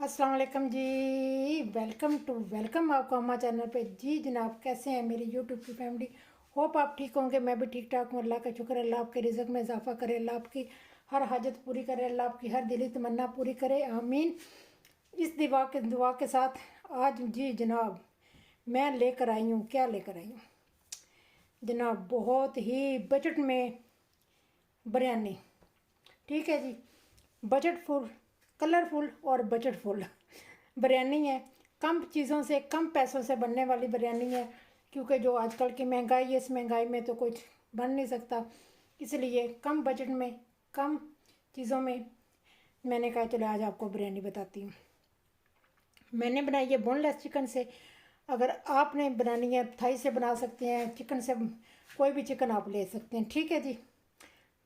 अस्सलाम वालेकुम जी। वेलकम आपको हमारे चैनल पे जी। जनाब कैसे हैं मेरी यूट्यूब की फैमिली। होप आप ठीक होंगे। मैं भी ठीक ठाक हूँ। अल्लाह का शुक्र है। अल्लाह आपके रिज़्क में इजाफा करे। अल्लाह आपकी हर हाजत पूरी करे। अल्लाह आपकी हर दिली तमन्ना पूरी करे। आमीन। इस दुआ के साथ आज जी जनाब मैं लेकर आई हूँ। क्या लेकर आई हूँ जनाब? बहुत ही बजट में बिरयानी। ठीक है जी। बजटफुल, कलरफुल और बजटफुल बिरयानी है। कम चीज़ों से कम पैसों से बनने वाली बिरयानी है, क्योंकि जो आजकल की महंगाई है, इस महंगाई में तो कुछ बन नहीं सकता। इसलिए कम बजट में कम चीज़ों में मैंने कहा चलो आज आपको बिरयानी बताती हूँ। मैंने बनाई है बोनलेस चिकन से। अगर आपने बनानी है थाई से बना सकते हैं, चिकन से कोई भी चिकन आप ले सकते हैं। ठीक है जी।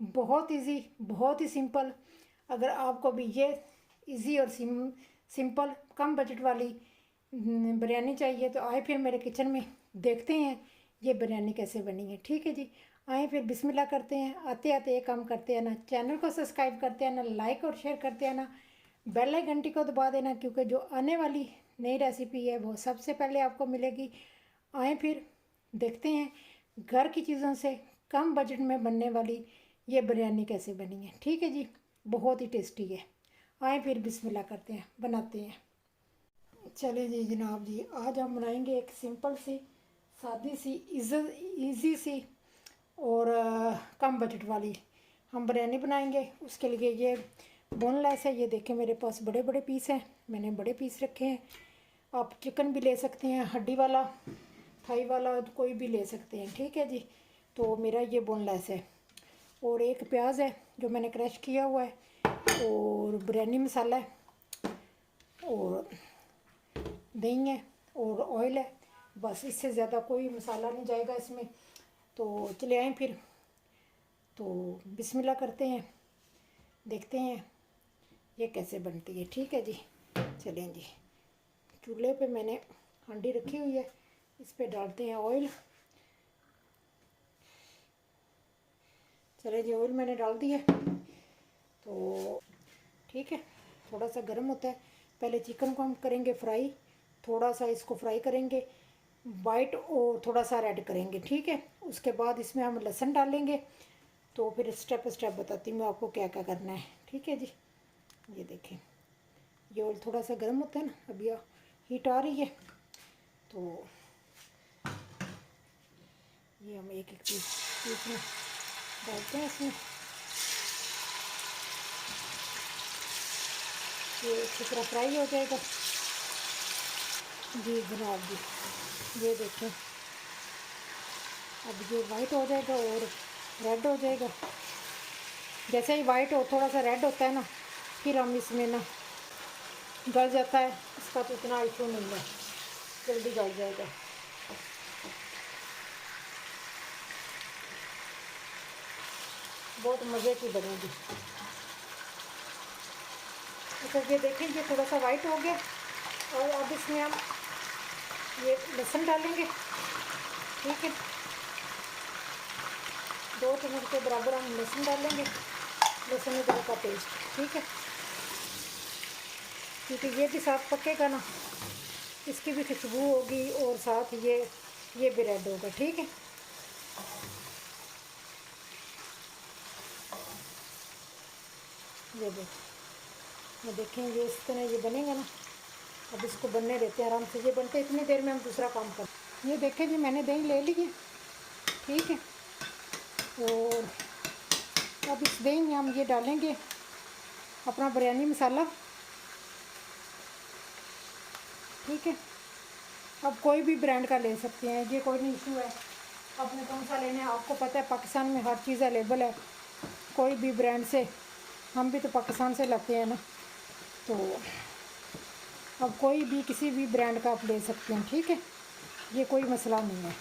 बहुत इजी, बहुत ही सिंपल। अगर आपको भी ये इजी और सिंपल कम बजट वाली बिरयानी चाहिए तो आए फिर मेरे किचन में, देखते हैं ये बिरयानी कैसे बनी है। ठीक है जी। आए फिर बिस्मिल्लाह करते हैं। आते आते ये काम करते हैं ना, चैनल को सब्सक्राइब करते हैं ना, लाइक और शेयर करते हैं ना, बेल आइकन घंटी को दबा देना, क्योंकि जो आने वाली नई रेसिपी है वो सबसे पहले आपको मिलेगी। आए फिर देखते हैं घर की चीज़ों से कम बजट में बनने वाली ये बिरयानी कैसे बनी है। ठीक है जी। बहुत ही टेस्टी है। आए फिर बिस्मिल्लाह करते हैं, बनाते हैं। चलिए जी जनाब जी, आज हम बनाएंगे एक सिंपल सी, सादी सी, इजी सी और कम बजट वाली हम बिरयानी बनाएंगे। उसके लिए ये बोनलेस है। ये देखें मेरे पास बड़े बड़े पीस हैं, मैंने बड़े पीस रखे हैं। आप चिकन भी ले सकते हैं, हड्डी वाला, थाई वाला, कोई भी ले सकते हैं। ठीक है जी। तो मेरा ये बोनलेस है। और एक प्याज है जो मैंने क्रश किया हुआ है, और बिरयानी मसाला है, और दही है, और ऑयल है। बस इससे ज़्यादा कोई मसाला नहीं जाएगा इसमें। तो चले आए फिर, तो बिस्मिल्लाह करते हैं, देखते हैं ये कैसे बनती है। ठीक है जी। चलें जी। चूल्हे पे मैंने हांडी रखी हुई है, इस पे डालते हैं ऑयल। चले जी, ऑयल मैंने डाल दिया। तो ठीक है, थोड़ा सा गर्म होता है। पहले चिकन को हम करेंगे फ्राई, थोड़ा सा इसको फ्राई करेंगे वाइट और थोड़ा सा रेड करेंगे। ठीक है। उसके बाद इसमें हम लहसुन डालेंगे। तो फिर स्टेप स्टेप बताती हूँ आपको क्या क्या करना है। ठीक है जी। ये देखें, ये ऑयल थोड़ा सा गर्म होता है ना, अभी हीट आ रही है। तो ये हम एक एक पीस में डालते हैं इसमें। ये अच्छी तरह फ्राई हो जाएगा जी जनाब जी। ये देखें, अब ये वाइट हो जाएगा और रेड हो जाएगा। जैसे ही वाइट हो, थोड़ा सा रेड होता है ना, फिर हम इसमें ना, गल जाता है इसका, तो इतना इशू नहीं है, जल्दी गल जाएगा। बहुत मज़े की बनेगी। अच्छा ये देखें, ये थोड़ा सा वाइट हो गया, और अब इसमें हम ये लहसुन डालेंगे। ठीक है। 2 चम्मच के बराबर हम लहसुन डालेंगे, लहसुन अदरक का पेस्ट। ठीक है। क्योंकि ये भी साथ पकेगा ना, इसकी भी खुशबू होगी और साथ ये भी रेड होगा। ठीक है। ये देखें, ये इस तरह ये बनेगा ना। अब इसको बनने देते हैं आराम से। ये बनते इतनी देर में हम दूसरा काम करें। ये देखें जी, मैंने दही ले ली है। ठीक है। और अब इस दही में हम ये डालेंगे अपना बिरयानी मसाला। ठीक है। अब कोई भी ब्रांड का ले सकते हैं, ये कोई नहीं इशू है। अपने कौन सा लेना है, आपको पता है पाकिस्तान में हर चीज़ अवेलेबल है, कोई भी ब्रांड से। हम भी तो पाकिस्तान से लाते हैं ना, तो अब कोई भी किसी भी ब्रांड का आप ले सकते हैं। ठीक है। ये कोई मसला नहीं है।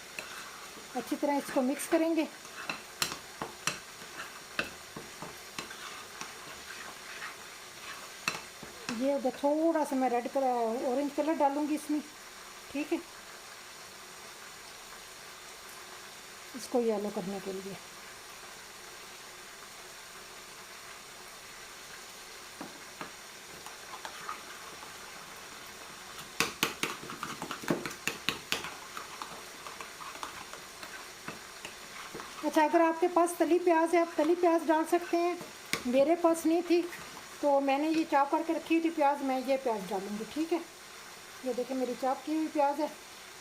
अच्छी तरह इसको मिक्स करेंगे। ये उधर थोड़ा सा मैं रेड कलर, ऑरेंज कलर डालूंगी इसमें। ठीक है। इसको येलो करने के लिए। अच्छा, अगर आपके पास तली प्याज है आप तली प्याज डाल सकते हैं, मेरे पास नहीं थी तो मैंने ये चॉप करके रखी थी प्याज, मैं ये प्याज डालूँगी। ठीक है, ये देखिए मेरी चॉप की हुई प्याज है,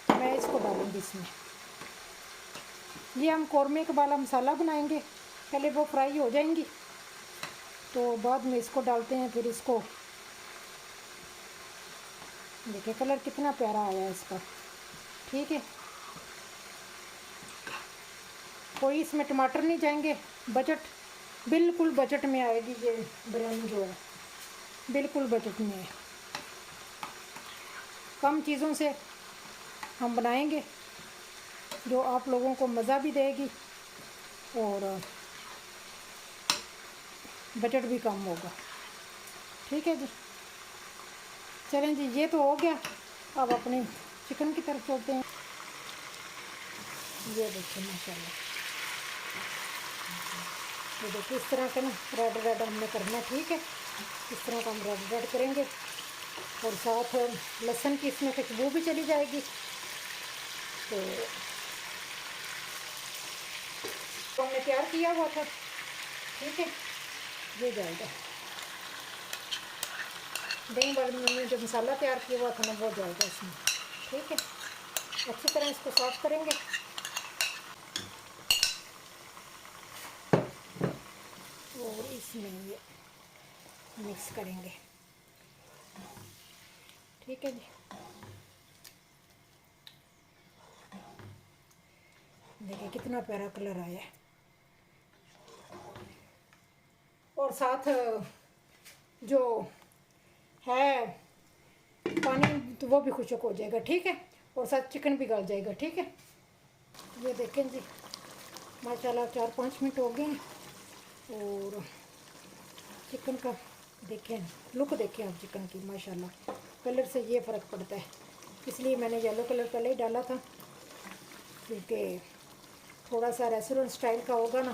तो मैं इसको डालूँगी इसमें। ये हम कौरमे कबाला मसाला बनाएंगे, पहले वो फ्राई हो जाएंगी तो बाद में इसको डालते हैं। फिर इसको देखिए कलर कितना प्यारा आया है इसका। ठीक है, कोई इसमें टमाटर नहीं जाएंगे, बजट बिल्कुल बजट में आएगी ये बिरयानी जो है, बिल्कुल बजट में है। कम चीज़ों से हम बनाएंगे जो आप लोगों को मज़ा भी देगी और बजट भी कम होगा। ठीक है जी, चलें जी, ये तो हो गया। अब अपने चिकन की तरफ चलते हैं। ये देखिए माशाल्लाह, ये देखिए इस तरह का ना रेड रेड हमने करना है। ठीक है, इस तरह का हम रेड रेड करेंगे और साथ लहसुन की इसमें खुशबू भी चली जाएगी। तो हमने तैयार किया हुआ था। ठीक है, ये जाएगा दही वाले में जो मसाला तैयार किया हुआ था ना वो जाएगा इसमें। ठीक है, अच्छी तरह इसको साफ करेंगे और इसमें ये मिक्स करेंगे। ठीक है जी, देखिए कितना प्यारा कलर आया है और साथ जो है पानी तो वो भी खुशक हो जाएगा। ठीक है, और साथ चिकन भी गल जाएगा। ठीक है, ये देखें जी माशाल्लाह 4-5 मिनट हो गए हैं और चिकन का देखें लुक, देखें आप चिकन की माशाल्लाह कलर से ये फ़र्क पड़ता है, इसलिए मैंने येलो कलर पहले ही डाला था क्योंकि थोड़ा सा रेस्टोरेंट स्टाइल का होगा ना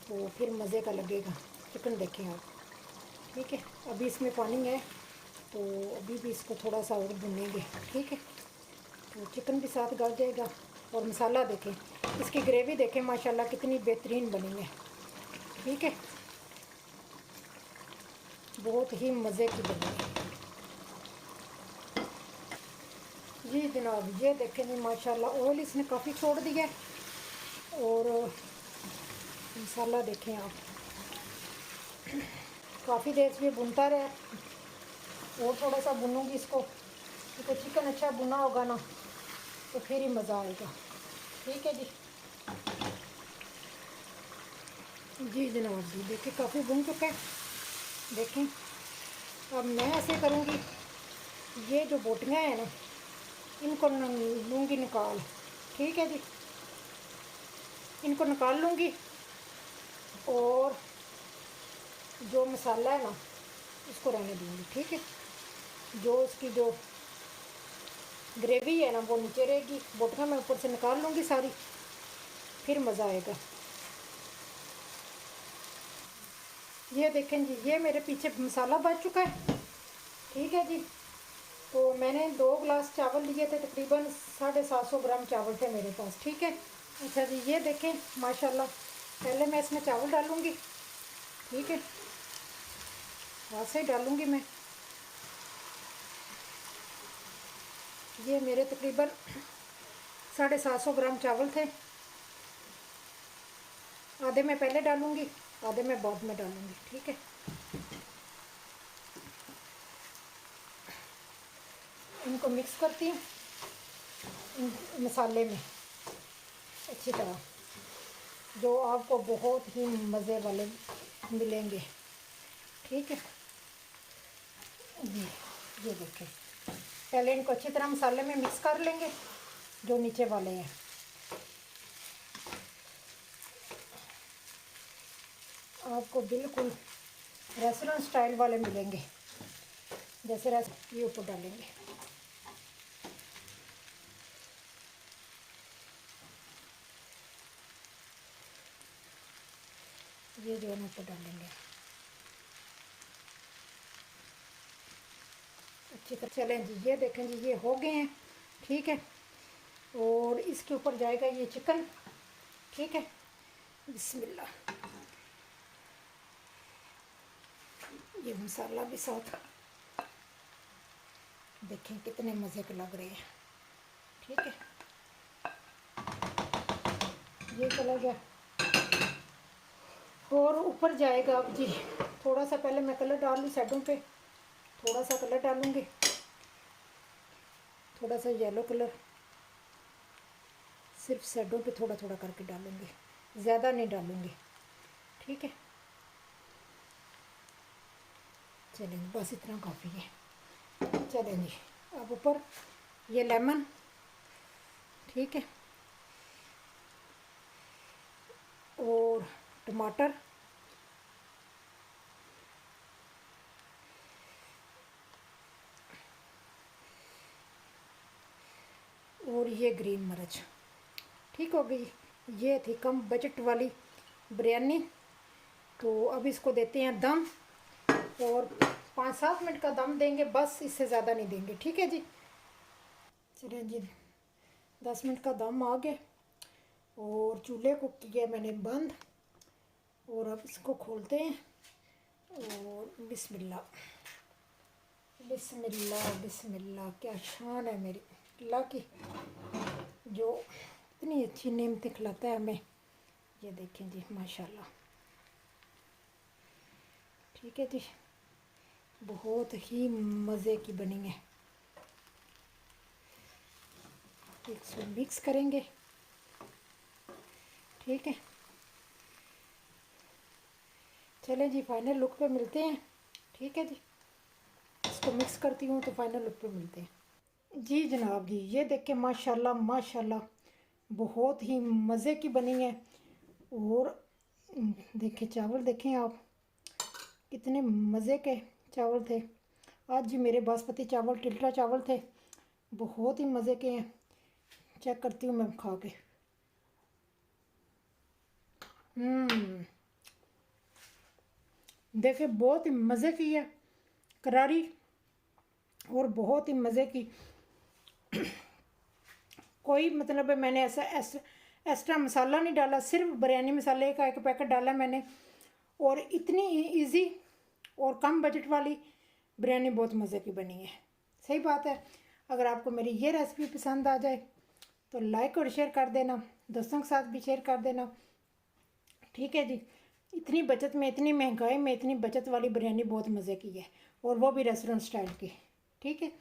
तो फिर मज़े का लगेगा। चिकन देखें आप। ठीक है, अभी इसमें पानी है तो अभी भी इसको थोड़ा सा और भुनेंगे। ठीक है, तो चिकन भी साथ गल जाएगा और मसाला देखें, इसकी ग्रेवी देखें माशाल्लाह कितनी बेहतरीन बनी है। ठीक है, बहुत ही मज़े की बनी है जी जनाब। ये देखें जी माशाल्लाह ऑयल इसने काफ़ी छोड़ दिया है और मसाला देखें आप, काफ़ी देर से भुनता रहे और थोड़ा सा भुनूंगी इसको क्योंकि चिकन अच्छा भुना होगा ना तो फिर ही मज़ा आएगा। ठीक है जी, जी जनाब जी देखिए काफ़ी भुन चुका है। देखें अब मैं ऐसे करूँगी, ये जो बोटियाँ हैं ना इनको लूँगी निकाल। ठीक है जी, इनको निकाल लूँगी और जो मसाला है ना इसको रहने दूँगी। ठीक है, जो उसकी जो ग्रेवी है ना वो नीचे रहेगी, बोटियाँ मैं ऊपर से निकाल लूँगी सारी, फिर मज़ा आएगा। ये देखें जी, ये मेरे पीछे मसाला बच चुका है। ठीक है जी, तो मैंने 2 गिलास चावल लिए थे, तकरीबन 750 ग्राम चावल थे मेरे पास। ठीक है, अच्छा जी ये देखें माशाल्लाह, पहले मैं इसमें चावल डालूँगी। ठीक है, हाथ से डालूँगी मैं। ये मेरे तकरीबन 750 ग्राम चावल थे, आधे मैं पहले डालूँगी आधे मैं बाद में डालूँगी। ठीक है, इनको मिक्स करती हूँ मसाले में अच्छी तरह, जो आपको बहुत ही मज़े वाले मिलेंगे। ठीक है, ये देखें पहले इनको अच्छी तरह मसाले में मिक्स कर लेंगे जो नीचे वाले हैं। आपको बिल्कुल रेस्टोरेंट स्टाइल वाले मिलेंगे, जैसे ये ऊपर डालेंगे। ये जो है ऊपर डालेंगे अच्छी तरह। चलें जी, ये देखें जी ये हो गए हैं। ठीक है, और इसके ऊपर जाएगा ये चिकन। ठीक है, बिस्मिल्लाह। ये मसाला भी साथ देखें कितने मज़े के लग रहे हैं। ठीक है, ये चला गया और ऊपर जाएगा अब जी। थोड़ा सा पहले मैं कलर डाल लूँ साइडों पे, थोड़ा सा कलर डालूँगी, थोड़ा सा येलो कलर सिर्फ साइडों पे थोड़ा थोड़ा करके डालूँगी, ज़्यादा नहीं डालूँगी। ठीक है, चलेंगे, बस इतना काफ़ी है। चलेंगे, अब ऊपर ये लेमन, ठीक है, और टमाटर, और ये ग्रीन मिर्च। ठीक हो गई। ये थी कम बजट वाली बिरयानी। तो अब इसको देते हैं दम, और 5-7 मिनट का दम देंगे बस, इससे ज़्यादा नहीं देंगे। ठीक है जी। चलिए जी, 10 मिनट का दम आ गया और चूल्हे को किया मैंने बंद, और अब इसको खोलते हैं। और बिस्मिल्लाह बिस्मिल्लाह बिस्मिल्लाह। क्या शान है मेरी अल्लाह की, जो इतनी अच्छी नेमतें खिलाता है हमें। ये देखें जी, माशाल्लाह। ठीक है जी, बहुत ही मज़े की बनी है। इसको मिक्स करेंगे। ठीक है, चलें जी, फाइनल लुक पे मिलते हैं। ठीक है जी, इसको मिक्स करती हूँ तो फाइनल लुक पे मिलते हैं जी। जनाब जी, ये देखें माशाल्लाह माशाल्लाह, बहुत ही मज़े की बनी है। और देखें चावल, देखें आप कितने मज़े के चावल थे। आज जी मेरे बासमती चावल, टिल्टा चावल थे, बहुत ही मज़े के हैं। चेक करती हूँ मैं खा के। देखे, बहुत ही मज़े की है, करारी, और बहुत ही मज़े की। कोई मतलब है, मैंने ऐसा एक्स्ट्रा मसाला नहीं डाला, सिर्फ बिरयानी मसाले का एक पैकेट डाला मैंने। और इतनी इजी और कम बजट वाली बिरयानी बहुत मज़े की बनी है। सही बात है। अगर आपको मेरी ये रेसिपी पसंद आ जाए तो लाइक और शेयर कर देना, दोस्तों के साथ भी शेयर कर देना। ठीक है जी, इतनी बचत में, इतनी महंगाई में इतनी बचत वाली बिरयानी बहुत मज़े की है, और वो भी रेस्टोरेंट स्टाइल की। ठीक है,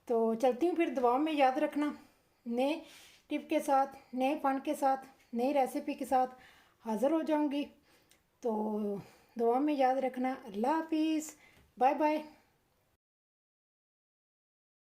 तो चलती हूँ फिर। दुआओं में याद रखना, नए टिप के साथ, नए फन के साथ, नई रेसिपी के साथ हाज़िर हो जाऊँगी। तो दुआ में याद रखना। अल्लाह हाफिज़, बाय बाय।